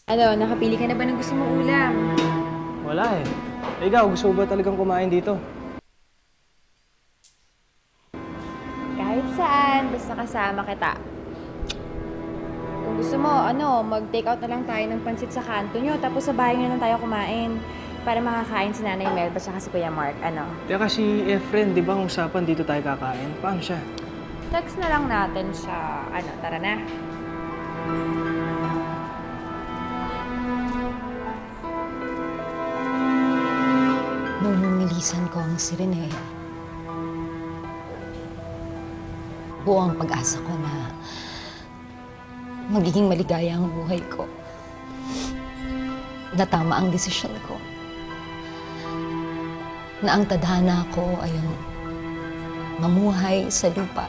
Ano, nakapili ka na ba ng gusto mong ulam? Wala eh. Ikaw, gusto mo ba talagang kumain dito? Kahit saan, basta kasama kita. Kung gusto mo, mag-take out na lang tayo ng pansit sa kanto nyo, tapos sa bahay nyo lang tayo kumain. Para makakain si Nanay Melba at si Kuya Mark, Teka, si Efren, di ba ang usapan dito tayo kakain? Paano siya? Text na lang natin siya. Tara na. Nung nilisan ko ang sirene, buo ang pag-asa ko na magiging maligaya ang buhay ko. Na tama ang desisyon ko. Na ang tadhana ko ay ang mamuhay sa lupa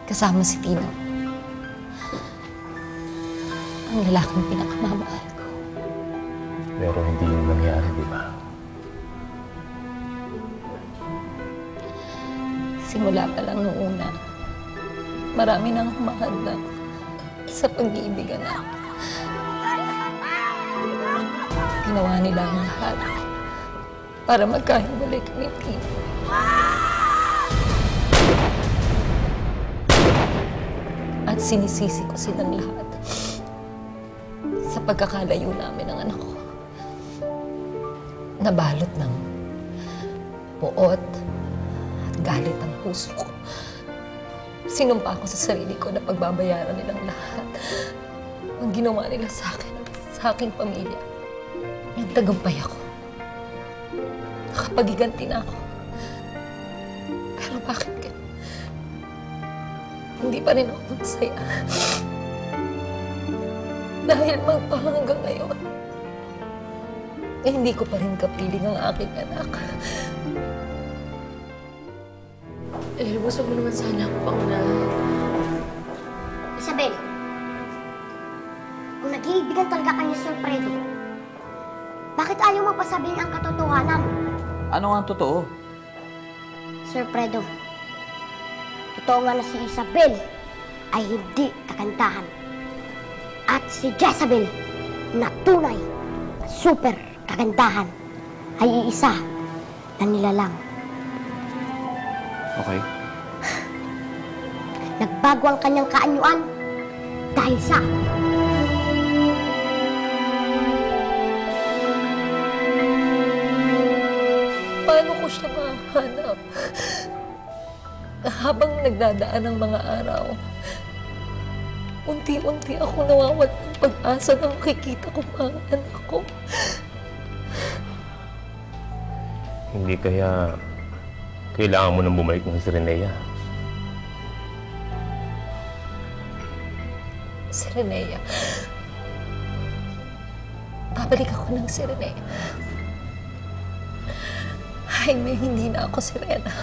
kasama si Tino. Ang lalaking pinakamamahal ko. Pero hindi yun nangyari, di ba? Simula pa lang noong una, marami nang humahanda sa pag-ibig, anak. Ginawa nila ang lahat para magkahiwalay kami, Tino. At sinisisi ko silang lahat sa pagkakalayo namin ng anak ko. Nabalot ng puot at galit ang puso ko. Sinumpa ko sa sarili ko na pagbabayaran nilang lahat ang ginawa nila sa akin at sa aking pamilya. Nagtagumpay ako. Nakapagiganti na ako. Pero bakit ka? Hindi pa rin ako masaya. Dahil magpahanggang ngayon, hindi ko pa rin kapiling ang aking anak. Busog mo naman sana ako pangunahan. Isabel, kung nag-iibigan talaga kayo ni Sir Fredo, bakit ayaw mo pasabihin ang katotohanan? Ano ang totoo? Sir Fredo, totoo nga na si Isabel ay hindi kagandahan. At si Jezabel na tunay, super kagandahan, ay iisa na nilalang. Okay. Nagbago ang kanyang kaanyuan dahil sa... Paano ko siya mahanap? Habang nagdadaan ang mga araw, unti-unti ako nawawala ng pag-asa na makikita ko pa ang anak ko. Hindi kaya kailangan mo nang bumalik ng Serenea. Serenea. Babalik ako ng Serenea. Jaime, hindi na ako Serena.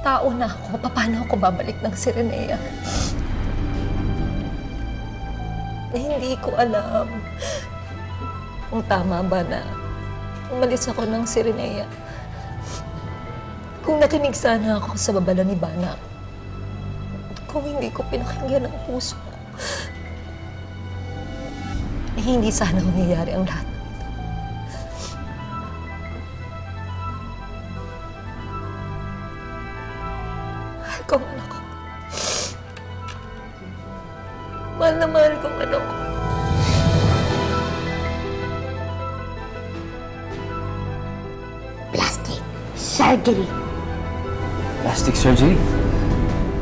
Tao na ako. Paano ako babalik ng Serenea? Hindi ko alam kung tama ba na umalis ako ng Serenea. Kung nakinig sana ako sa babala ni Bana, kung hindi ko pinakinggan ang puso ko, hindi sana mangyayari ang lahat ng ito. Mahal ko ang anak ko. Mahal na mahal ko ang anak ko. Plastic surgery. Plastic surgery?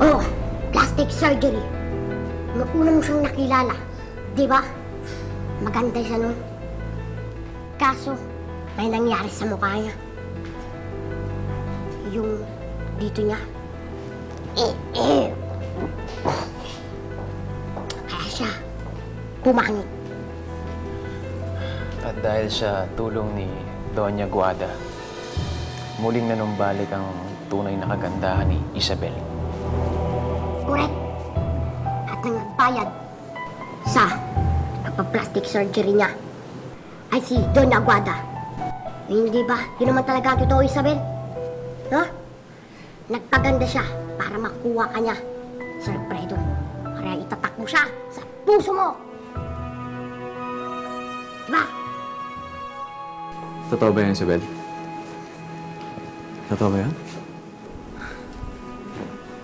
Oo, plastic surgery. Nung una mo siyang nakilala, di ba? Maganda siya nun. Kaso, may nangyari sa mukha niya. Yung dito niya. Kaya siya pumangit. At dahil sa tulong ni Doña Guada, muling nanumbalik ang tunay na kagandahan ni Isabel. Correct. At nang nagbayad sa pagpa-plastic surgery niya ay si Doña Aguada. Hindi ba? Yun naman talaga ang totoo, Isabel. No? Nagpaganda siya para makuha ka niya, Sir Fredo. Para itatak mo siya sa puso mo. Totoo ba yan, Isabel? Totoo ba yan?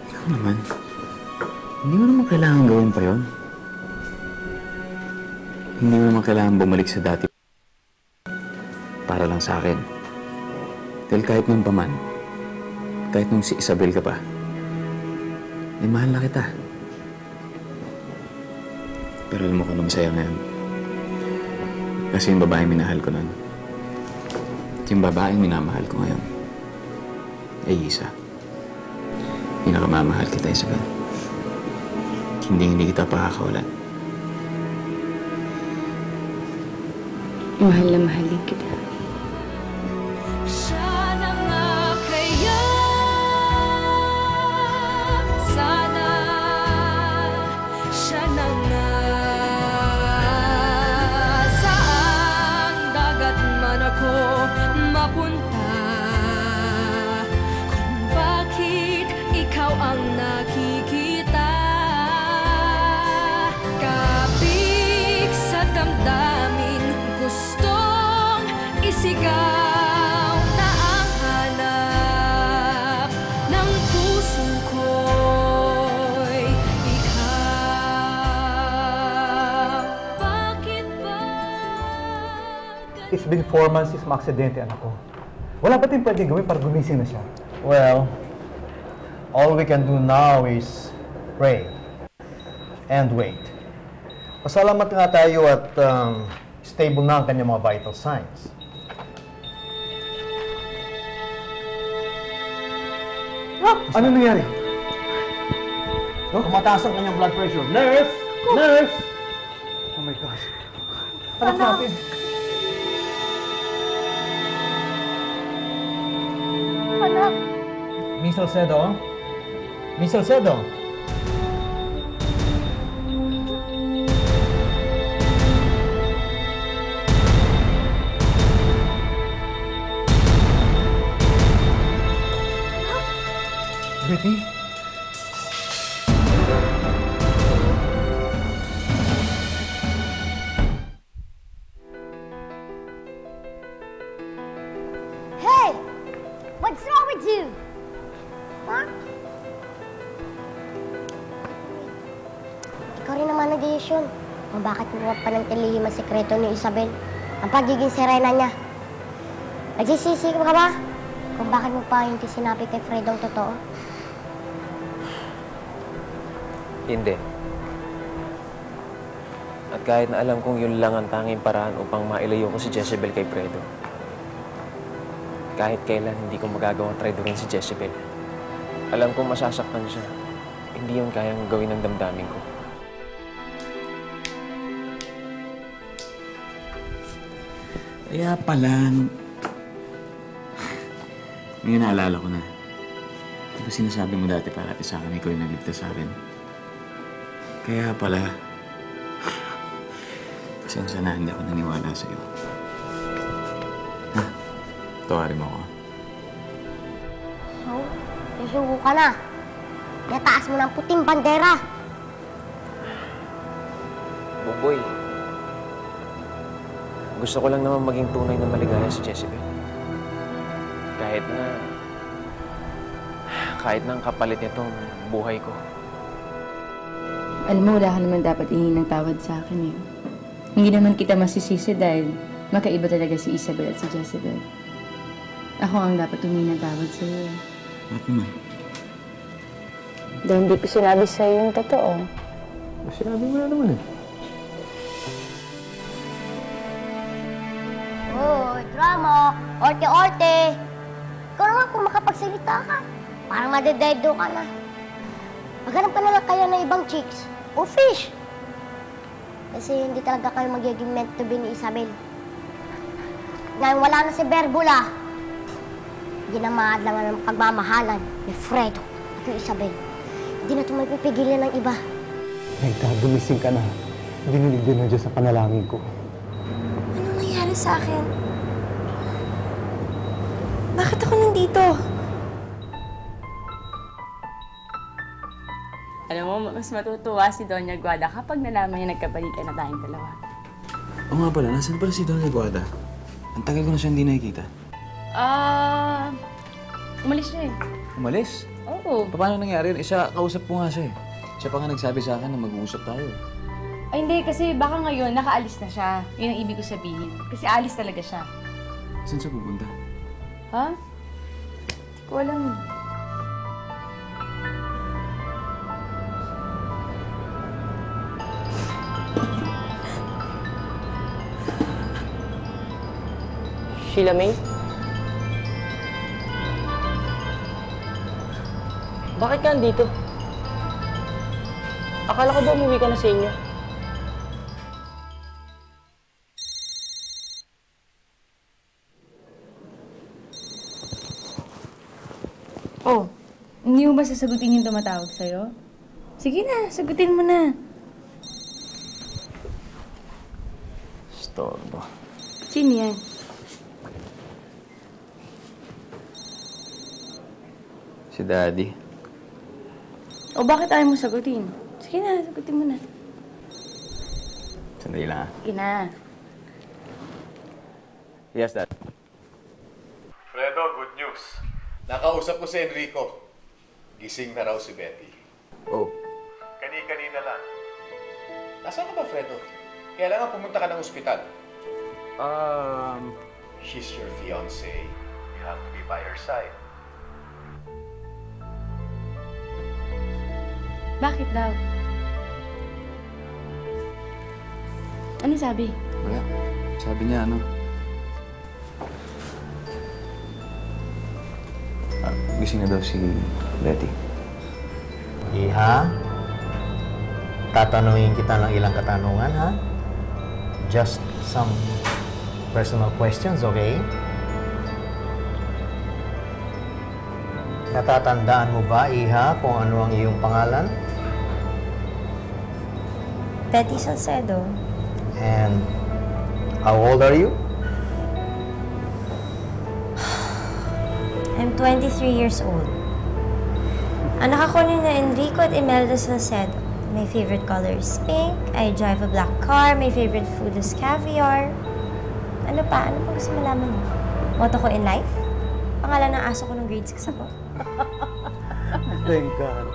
Ikaw naman. Hindi mo naman kailangan gawin pa yon. Hindi mo naman kailangan bumalik sa dati para lang sa akin. Dahil kahit nung paman, kahit nung si Isabel ka pa, eh mahal na kita. Pero alam mo kung ano masaya ngayon. Kasi yung babaeng minahal ko nun, yung babaeng minamahal ko ngayon, ay isa. Pinakamamahal kita, Isabel. Hindi kita pakakawalan. Mahal na mahalin kita. Siya na nga kaya, sana siya na nga. Saang dagat man ako mapunta, kung bakit ikaw ang nakikita. Kapig sa damdamin, gustong isigaw na ang hanap ng puso ko'y ikaw. Bakit ba? It's been 4 months since maaksidente, anak ko. Wala ba tayong pwede gawin para gumising na siya? Well, all we can do now is pray and wait. Pasalamat nga tayo at stable na ang kanyang mga vital signs. Ano nangyari? Tumataas ang kanyang blood pressure. Nurse! Nurse! Oh my gosh. Anak natin. Anak! Miss Salcedo? Miss Salcedo? Betty? Hey! What's wrong with you? Huh? Ikaw rin naman nag-desisyon kung bakit mo pa ng tilihim ang sekreto ni Isabel, ang pagiging sirena niya. Nagsisisi ka ba kung bakit mo pa hindi sinabi kay Fredo ang totoo? Hindi. At kahit na alam kong yun lang ang tanging paraan upang mailayo ko si Jezebel kay Fredo, kahit kailan hindi ko magagawang traidorin si Jezebel. Alam kong masasaktan siya. Hindi yun kayang gawin ng damdamin ko. Kaya pala, ngayon naalala ko na. Di ba sinasabi mo dati parati sa akin, ikaw yung nagligtas sa akin? Kaya pala, pasensya na, hindi ako naniwala sa'yo. Ha? Tawarin mo ako. So, susuko ka na. Nataas mo ng puting bandera. Buboy, gusto ko lang naman maging tunay na maligaya si Jezebel. Kahit na ang kapalit nitong buhay ko. Alam mo, wala ka naman dapat ihingi ng tawad sa akin eh. Hindi naman kita masisisi dahil magkaiba talaga si Isabel at si Jezebel. Ako ang dapat humingi ng tawad sa'yo. Bakit naman? Dahil hindi ko sinabi sa'yo yung totoo. Sinabi mo na naman eh. Oh, drama. Orte-orte. Ikaw naman kung makapagsalita ka. Parang madededo ka na. Maghanap ka na lang kaya ng ibang chicks o fish. Kasi hindi talaga kayo magiging meant to be ni Isabel. Ngayon wala na si Berbula. Hindi na maadlangan ng pagmamahalan ni Fredo at ni Isabel. Hindi na ito mapipigilan ng iba. Gumising ka na. Dinilig din na Diyos sa panalangin ko. Anong nangyari sa akin? Bakit ako nandito? Alam mo, mas matutuwa si Doña Guada kapag nalaman niya nagkabalikan na tayong dalawa. Oo nga pala, nasan pala si Doña Guada? Ang tagal ko na siya hindi nakikita. Umalis siya eh. Umalis? Oo. Paano nangyari yun? Isa, kausap ko nga siya eh. Siya pa nga nagsabi sa akin na mag-uusap tayo eh. Ay hindi, kasi baka ngayon nakaalis na siya. Yun ang ibig ko sabihin. Kasi alis talaga siya. Saan siya pupunta? Ha? Hindi ko alam. Sheila May? Bakit ka andito? Akala ko ba umuwi ka na sa inyo? Oh, hindi mo ba sasagutin yung tumatawag sa'yo? Sige na, sagutin mo na. Storbo. Sino yan? Si Daddy. O bakit ayaw mo sagutin? Sige na, sagutin mo na. Sandali lang ah. Sige na. Yes, Dad. Fredo, good news. Nakausap ko si Enrico. Gising na raw si Betty. Oh. Kani-kanina lang. Nasaan ka ba, Fredo? Kailangan pumunta ka ng ospital. She's your fiancé. You have to be by her side. Bakit daw? Ano sabi? Wala. Sabi niya ano? Gising na daw si Betty. Iha, tatanungin kita ng ilang katanungan, ha? Just some personal questions, okay? Natatandaan mo ba, Iha, kung ano ang iyong pangalan? Betty Salcedo. And how old are you? I'm 23 years old. Anak ako ni na Enrico at Imelda Salcedo. My favorite color is pink. I drive a black car. My favorite food is caviar. Ano pa? Ano pa gusto malaman mo? Motto ko in life? Pangalan ng aso ko nung grade 6 ako. Thank God.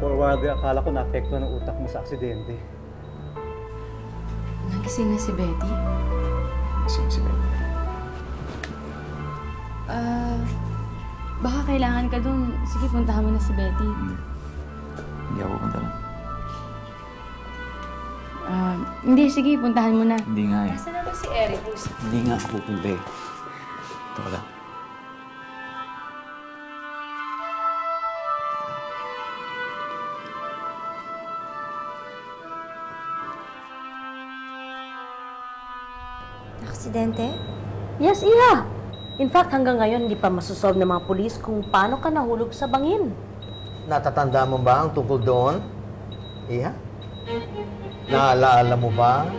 For a while, akala ko na-apekto ng utak mo sa aksidente. Nagising na si Betty? Gising si Betty. Baka kailangan ka dun. Sige, puntahan mo na si Betty. Hindi ako punta lang. Hindi, sige, puntahan mo na. Hindi nga eh. Nasaan na ba si Ericus? Hindi nga ako pupunta eh. Ito ka lang. Aksidente? Yes, Iha. In fact, hanggang ngayon, hindi pa masosolve ng mga pulis kung paano ka nahulog sa bangin. Natatanda mo ba ang tungkol doon, Iha? Naalaala mo ba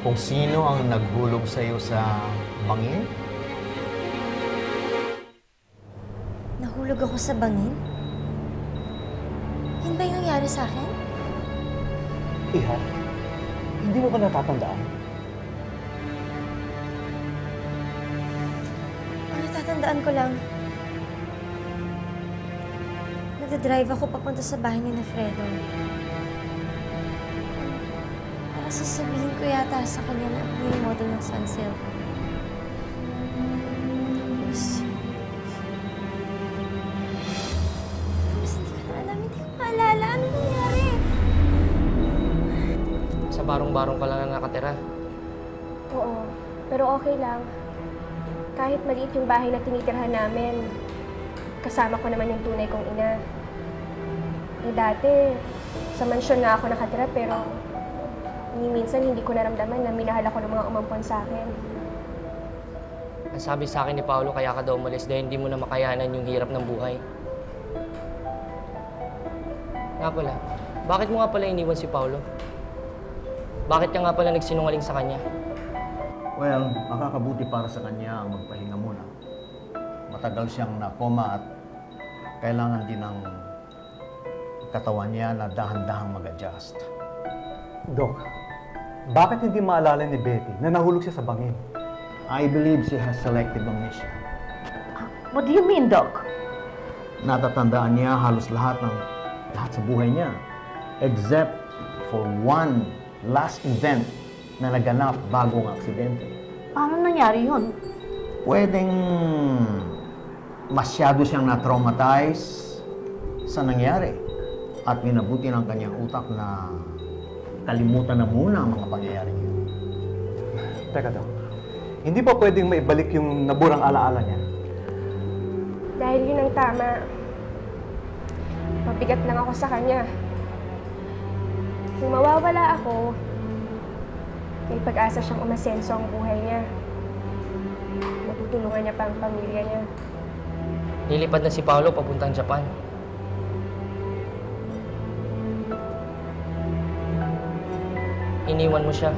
kung sino ang naghulog sa iyo sa bangin? Nahulog ako sa bangin? Yun ba yung nangyari sa akin? Iha, hindi mo ba natatandaan? Ang natatandaan ko lang, nagdadrive ako papunta sa bahay ni Fredo. Para sasabihin ko yata sa kanya na ako yung model ng Sunsilk. Tapos hindi ko na alam, hindi ko maalala. Ano nangyari? Sa barong-barong ka lang na nakatira. Oo, pero okay lang. Kahit maliit yung bahay na tinitirhan namin, kasama ko naman yung tunay kong ina. Eh dati, sa mansyon nga ako nakatira pero minsan hindi ko naramdaman na minahal ako ng mga umampon sa akin. Ang sabi sa akin ni Paolo, kaya ka daw umalis dahil hindi mo na makayanan yung hirap ng buhay. Nga pala, bakit mo nga pala iniwan si Paolo? Bakit ka nga pala nagsinungaling sa kanya? Well, makakabuti para sa kanya ang magpahinga muna. Matagal siyang na-coma at kailangan din ng katawan niya na dahan-dahang mag-adjust. Dok, bakit hindi maalala ni Betty na nahulog siya sa bangin? I believe she has selective amnesia. What do you mean, Doc? Natatandaan niya halos lahat sa buhay niya. Except for one last event na naganap bago ang aksidente. Paano nangyari yun? Pwedeng masyado siyang na-traumatize sa nangyari at minabuti ng kanyang utak na kalimutan na muna ang mga pangyayari yun. Teka daw, hindi pa pwedeng maibalik yung naburang alaala niya? Dahil yun ang tama. Mabigat lang ako sa kanya. Kung mawawala ako, may pag-asa siyang umasenso ang buhay niya. Matutulungan niya pa ang pamilya niya. Lilipad na si Paolo papuntang Japan. Iniwan mo siya.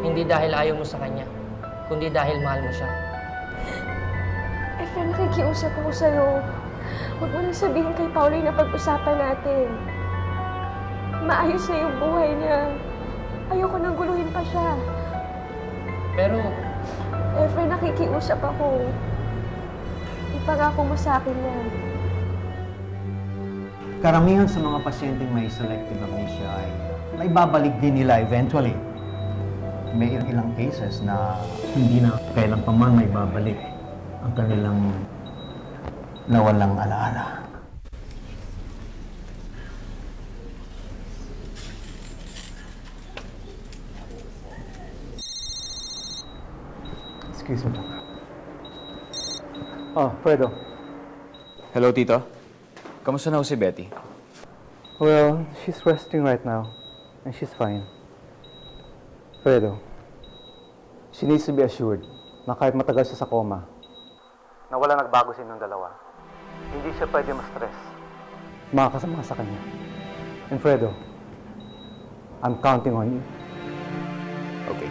Hindi dahil ayaw mo sa kanya, kundi dahil mahal mo siya. Efren, nakikiusap ako sa'yo. Huwag mo nang sabihin kay Paolo yung napag-usapan natin. Maayos na yung buhay niya. Ayoko nang guluhin pa siya. Pero... Efren, nakikiusap ako. Ipangako mo sa akin yan. Karamihan sa mga pasyenteng may selective amnesia ay may babalik din nila eventually. May ilang cases na hindi na kailan pa man may babalik ang kanilang nawalang alaala. Excuse me, Doc. Oh, Fredo. Hello, Tito. Kamusta na ho si Betty? Well, she's resting right now. And she's fine. Fredo, she needs to be assured na kahit matagal siya sa coma, na wala nagbago sa inyong dalawa, hindi siya pwede ma-stress. Makakasama sa kanya. And Fredo, I'm counting on you. Okay.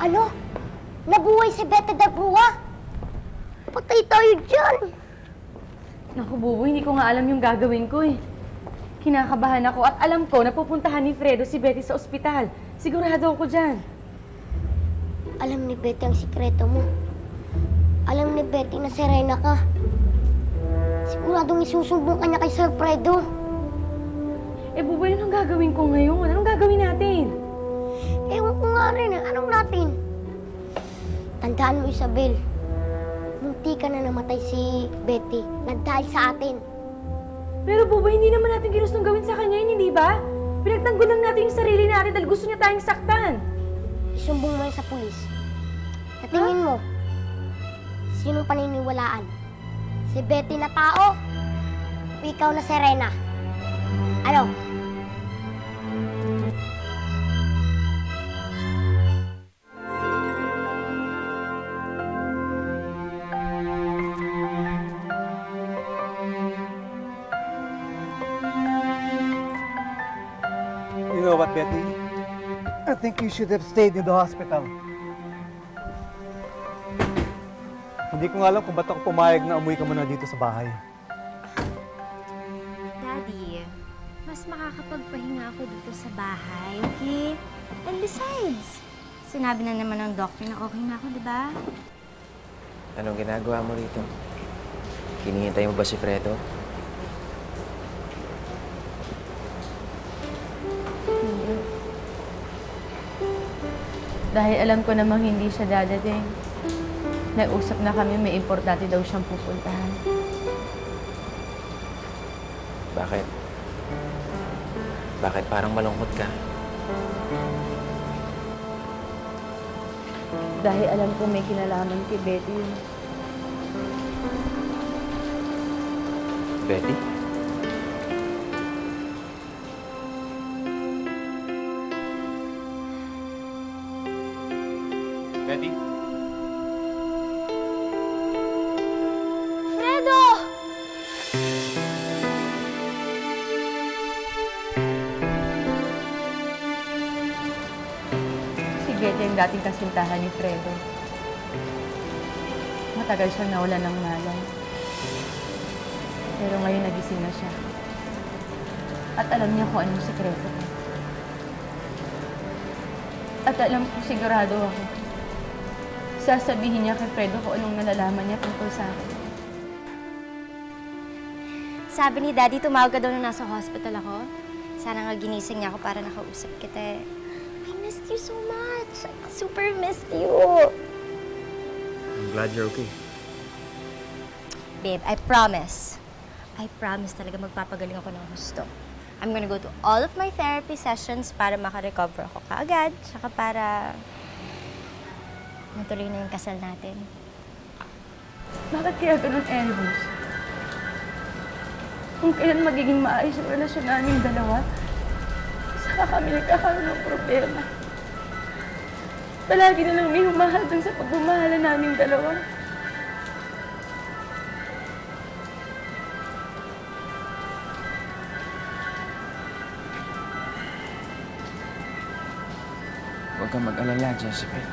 Ano? Nabuhay si Bete da Brua? Patay tayo dyan! Naku, Buboy, hindi ko nga alam yung gagawin ko eh. Kinakabahan ako at alam ko na pupuntahan ni Fredo si Betty sa ospital. Sigurado ako dyan. Alam ni Betty ang sikreto mo. Alam ni Betty na serena ka. Siguradong isusumbong ka niya kay Sir Fredo. Eh, Buboy, anong gagawin ko ngayon? Anong gagawin natin? Ewan ko nga rin. Anong natin? Tandaan mo, Isabel. Munti ka na namatay si Betty na dahil sa atin. Pero Buboy, hindi naman natin ginustong gawin sa kanya yun, hindi ba? Pinagtanggol lang natin yung sarili natin dahil gusto niya tayong saktan. Isumbong mo yan sa pulis. Sa tingin mo, sinong paniniwalaan? Si Betty na tao o ikaw na Serena? Ano? You know what, Betty? I think you should have stayed in the hospital. Hindi ko nga alam kung ba't ako pumayag na umuwi ka muna dito sa bahay. Daddy, mas makakapagpahinga ako dito sa bahay, okay? And besides, sinabi na naman ng doctor na okay na ako, di ba? Anong ginagawa mo rito? Hinihintay mo ba si Fredo? Dahil alam ko namang hindi siya dadating. Nag-usap na kami, may importante daw siyang pupuntahan. Bakit? Bakit parang malungkot ka? Dahil alam ko may kinalaman kay Betty. Betty? Betty? Fredo! Si Betty ang dating kasintahan ni Fredo. Matagal siyang nawalan ng malay. Pero ngayon nagising na siya. At alam niya kung anong sikreto ko. At alam ko, sigurado ako, sasabihin niya kay Fredo kung anong nalalaman niya tungkol sa akin. Sabi ni Daddy, tumawag ka daw nung nasa hospital ako. Sana nga ginising niya ako para nakausap kita. I missed you so much. I super missed you. I'm glad you're okay. Babe, I promise. I promise talaga magpapagaling ako ng gusto. I'm gonna go to all of my therapy sessions para makarecover ako kaagad. Tsaka para matuloy na yung kasal natin. Bakit kaya ganun, Elvis? Kung kailan magiging maayos ang relasyon naming dalawa, saka kami nagkakaroon ng problema. Palagi na lang may humahadang sa pagmamahala naming dalawa. Huwag kang mag-alala, Jezebel.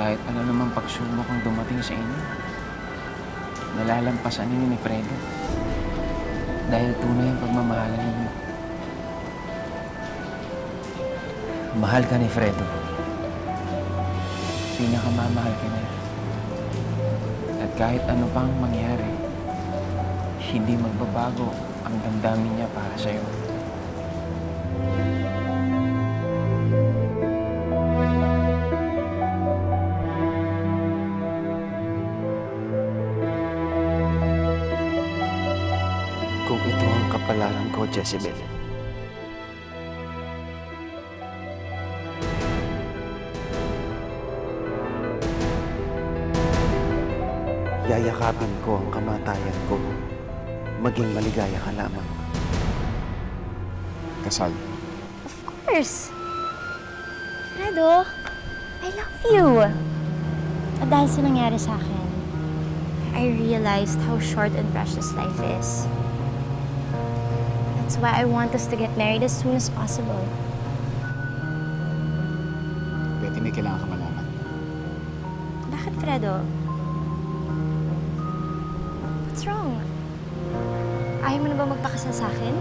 Kahit ano namang pagsubok ang dumating sa inyo, nalalampasan ninyo ni Fredo. Dahil tunay ang pagmamahala ninyo. Mahal ka ni Fredo. Pinakamamahal ka niya. At kahit ano pang mangyari, hindi magbabago ang damdamin niya para sa'yo. Kung ito ang kapalaran ko, Jezebel, yayakapin ko ang kamatayan ko. Maging maligaya ka lamang. Kasal. Of course. Fredo, I love you. At dahil sa nangyari sa akin, I realized how short and precious life is. That's why I want us to get married as soon as possible. Betty, may kailangan ka malaman. Bakit, Fredo? What's wrong? Ayaw mo na ba magpakasal sa akin?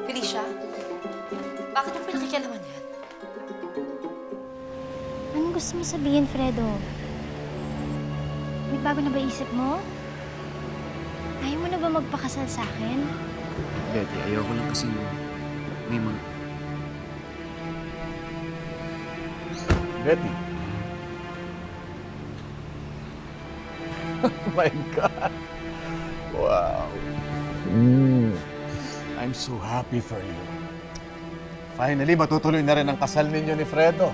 Felicia, bakit ang pinakikialaman yan? Anong gusto mo sabihin, Fredo? May bago na ba isip mo? Ayaw mo na ba magpakasal sa akin? Betty, ayoko lang kasi may mga... Betty. Oh my God. Wow. I'm so happy for you. Finally, matutuloy na rin ang kasal ninyo ni Fredo.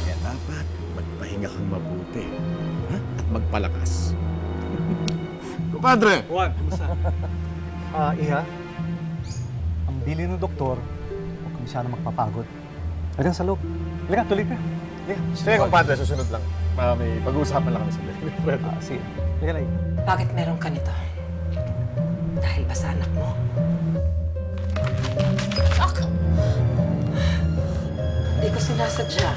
Kaya dapat magpahinga kang mabuti. Ha? At magpalakas. Kumpadre! Juan, kumusta? Iha, ang bili ng doktor, huwag kami sana magpapagod. Hanggang sa loob. Halika, tuloy ka. Halika. Sige, kumpadre, susunod lang. May pag-uusapan lang kami sa Fredo. Sige. Halika na, Iha. Bakit meron ka nito? Dahil ba sa anak mo? Hindi ko sinasadya.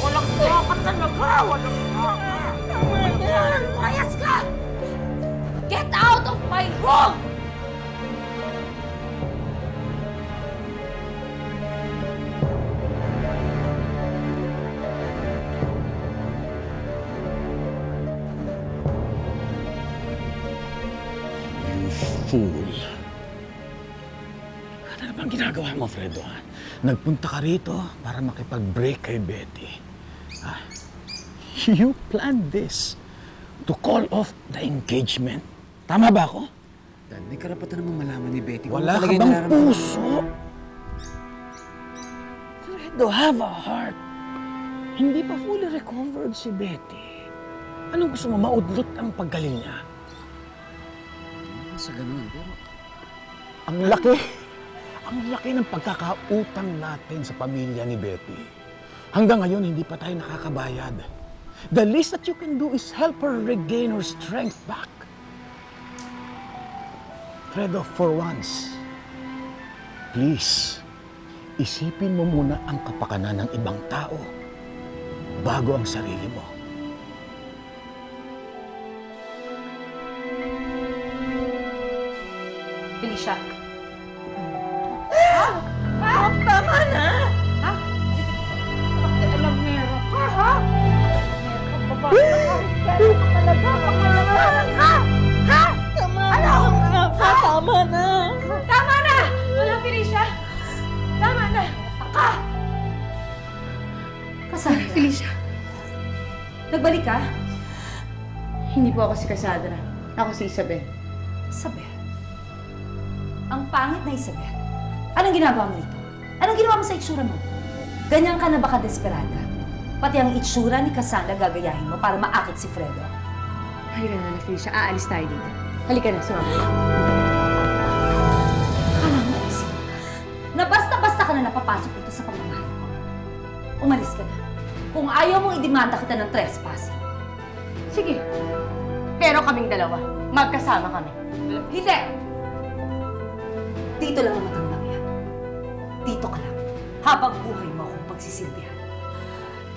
Walang ka talaga! Walang ka! Mayas ka! Get out of my room! Fool. Ano bang ginagawa mo, Fredo, ha? Nagpunta ka rito para makipag-break kay Betty. Ha? You planned this to call off the engagement. Tama ba ako? Dad, may karapatan namang malaman ni Betty. Wala ka bang puso? Fredo, have a heart. Hindi pa fully recovered si Betty. Anong gusto mo? Maudlot ang paggaling niya? Sa ganun, pero... Ang laki ng pagkakautang natin sa pamilya ni Betty. Hanggang ngayon, hindi pa tayo nakakabayad. The least that you can do is help her regain her strength back. Fredo, for once, please, isipin mo muna ang kapakanan ng ibang tao bago ang sarili mo. Felicia. Tama na! Ha? Alam meron ka, ha? Meron ka, babae ka. Meron ka talaga, pakalaman ka! Ha? Tama na! Tama na! Tama na! Wala, Felicia! Tama na! Ka! Kasara, Felicia. Nagbalik ka? Hindi po ako si Cassandra. Ako si Isabel. Isabel? Ang pangit na Isabel. Anong ginagawa mo dito? Anong ginawa mo sa itsura mo? Ganyan ka na ba ka-desperada? Pati ang itsura ni Cassandra gagayahin mo para maakit si Fredo. Halika na, Felicia. Aalis tayo dito. Halika na, sumama ka. Akala mo kasi na basta-basta ka na napapasok dito sa pamamahay ko. Umalis ka na. Kung ayaw mong idemanda kita ng trespassing. Sige. Pero kaming dalawa, magkasama kami. Hindi! Dito lang ang matandang yan. Dito ka lang. Habang buhay mo akong pagsisilbihan.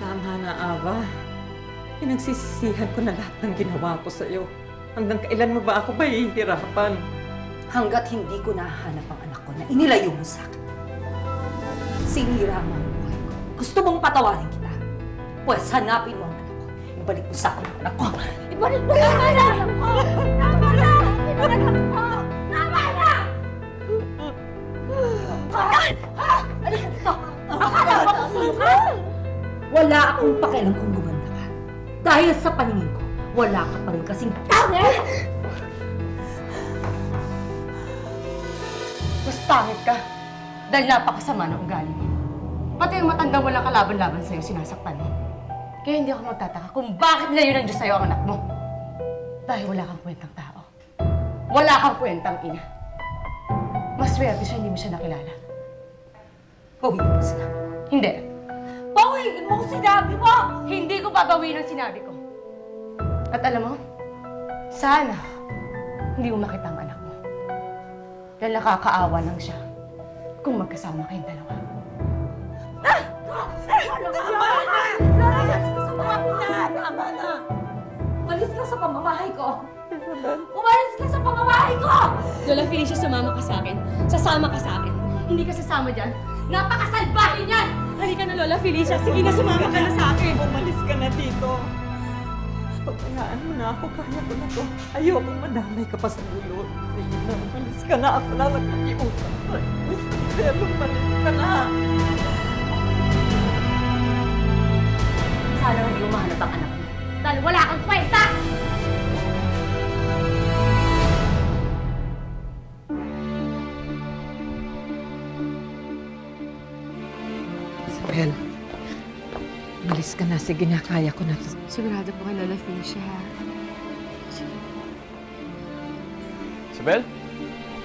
Tama na, Ava. Pinagsisisihan ko na lahat ng ginawa ko sa'yo. Hanggang kailan mo ba ako mahihirapan? Hanggat hindi ko nahanap ang anak ko na inilayo mo sa akin. Sinira mo ang buhay ko. Gusto mong patawarin kita? Pwes hanapin mo ang anak ko. Ibalik mo sa akin ang anak ko. Ibalik mo sa akin ang anak ko! Tama na! Ibalik mo! Tama na! Ha? Halika dito! Akala mo masusukan? Wala akong pakialam kung gumanda ka. Dahil sa paningin ko, wala ka pa rin kasing tangit! Mas pangit ka. Dahil napakasama ng ugali mo. Pati yung matandang walang kalaban-laban sa'yo, sinasaktan mo. Kaya hindi ako magtataka kung bakit nilayo ng Diyos sa'yo ang anak mo. Dahil wala kang kwentang tao. Wala kang kwentang ina. Maswerte siya, hindi mo siya nakilala. Bawiin mo sila. Hindi. Bawiin mo ang sinabi mo! Hindi ko babawiin ang sinabi ko. At alam mo, sana hindi mo makita ang anak mo. Dahil nakakaawa lang siya kung magkasama kayong dalawa. Tama na! Umalis ka sa pamamahay ko! Umalis ka sa pamamahay ko! Lola Felicia, sumama ka sa akin. Sasama ka sa akin. Hindi ka sasama dyan. Napakasalbahe niyan! Halika na, Lola Felicia. Sige na, sumama ka na sa akin. Umalis ka na dito. Pagpayaan mo na ako, kaya ko na to. Ayokong madamay ka pa sa ulo. Sige na, umalis ka na. Ako na nagpakiusap. Pero umalis ka na. Sana hindi mo mahanap ang anak mo. Dahil wala kang kwenta! Isabel, umalis ka na. Sige na, kaya ko na to. Sigurado po kay Lola Felicia, ha? Isabel?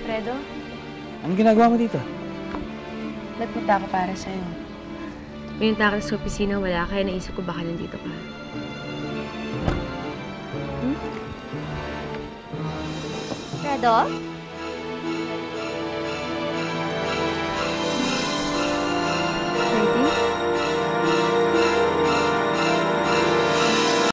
Fredo, Anong ginagawa mo dito? nagpunta ako para sa'yo. Pinunta ka sa opisina, wala kaya naisip ko baka nandito ka. Fredo?